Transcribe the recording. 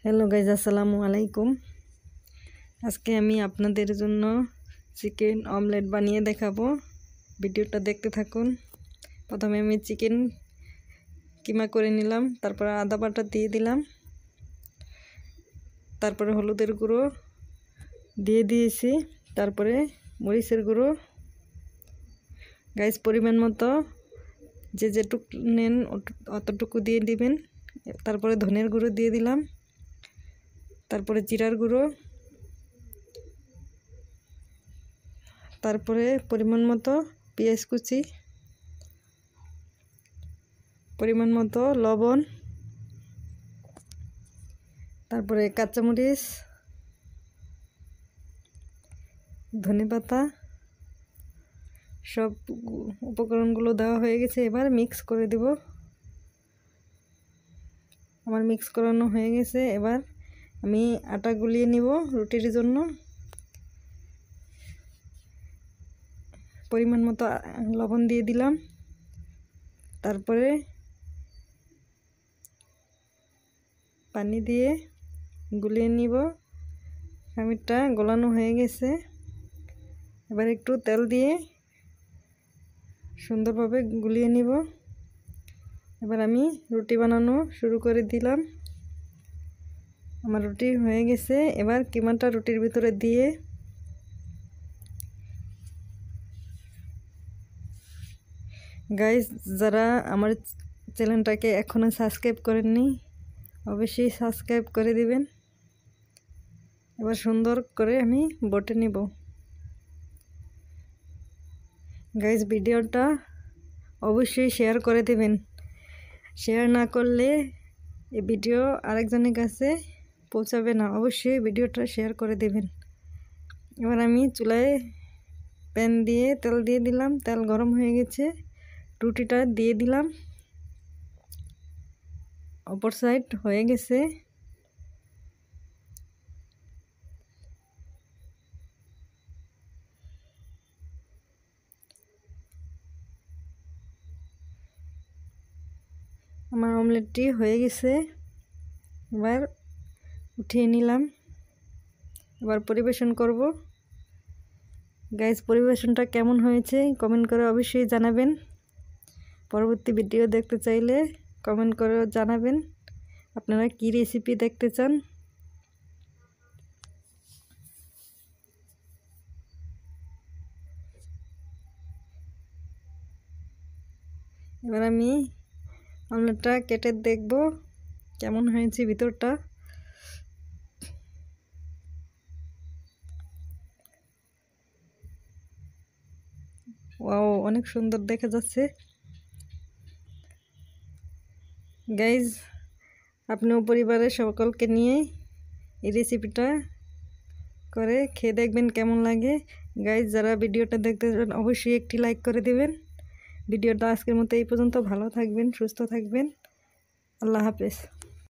Hello guys, আসসালামু আলাইকুম। আজকে আমি আপনাদের জন্য চিকেন অমলেট বানিয়ে দেখাবো। ভিডিওটা দেখতে থাকুন। প্রথমে আমি চিকেন কিমা করে নিলাম, তারপরে আদা বাটা দিয়ে দিলাম, তারপরে হলুদের গুঁড়ো দিয়ে দিয়েছি, তারপরে মরিচের গুঁড়ো। গাইজ পরিমাণ মতো যে যেটুক নেন অতটুকু দিয়ে দিবেন। তারপরে ধনের গুঁড়ো দিয়ে দিলাম, তারপরে জিরার গুঁড়ো, তারপরে পরিমাণ মতো পেঁয়াজ কুচি, পরিমাণ মতো লবণ, তারপরে কাঁচামরিচ, ধনেপাতা, সব উপকরণগুলো দেওয়া হয়ে গেছে। এবার মিক্স করে দেব। আমার মিক্স করানো হয়ে গেছে। এবার আমি আটা গুলিয়ে নিব রুটির জন্য। পরিমাণ মতো লবণ দিয়ে দিলাম, তারপরে পানি দিয়ে গুলিয়ে নিব। খামিরটা গলানো হয়ে গেছে। এবার একটু তেল দিয়ে সুন্দরভাবে গুলিয়ে নিব। এবার আমি রুটি বানানো শুরু করে দিলাম। আমার রুটি হয়ে গেছে। এবার কিমাটা রুটির ভিতরে দিয়ে গাইস, যারা আমার চ্যানেলটাকে এখনো সাবস্ক্রাইব করেননি অবশ্যই সাবস্ক্রাইব করে দিবেন। এবার সুন্দর করে আমি বটে নিব। গাইস, ভিডিওটা অবশ্যই শেয়ার করে দিবেন। শেয়ার না করলে এই ভিডিও আরেকজনের কাছে পৌঁছাবে না। অবশ্যই ভিডিওটা শেয়ার করে দিবেন। এবার আমি চুলায় প্যান দিয়ে তেল দিয়ে দিলাম। তেল গরম হয়ে গেছে। রুটিটা দিয়ে দিলাম। অপর সাইড হয়ে গেছে। আমার অমলেটটি হয়ে গেছে। এবার উঠিয়ে নিলাম। এবার পরিবেশন করব। গাইস, পরিবেশনটা কেমন হয়েছে কমেন্ট করে অবশ্যই জানাবেন। পরবর্তী ভিডিও দেখতে চাইলে কমেন্ট করে জানাবেন আপনারা কি রেসিপি দেখতে চান। এবার আমি অমলেটটা কেটে দেখব কেমন হয়েছে ভিতরটা। ওয়াও, অনেক সুন্দর দেখা যাচ্ছে। গাইজ, আপনিও পরিবারের সকলকে নিয়ে এই রেসিপিটা করে খেয়ে দেখবেন কেমন লাগে। গাইজ, যারা ভিডিওটা দেখতে চান অবশ্যই একটি লাইক করে দিবেন। ভিডিওটা আজকের মতো এই পর্যন্ত। ভালো থাকবেন, সুস্থ থাকবেন। আল্লাহ হাফেজ।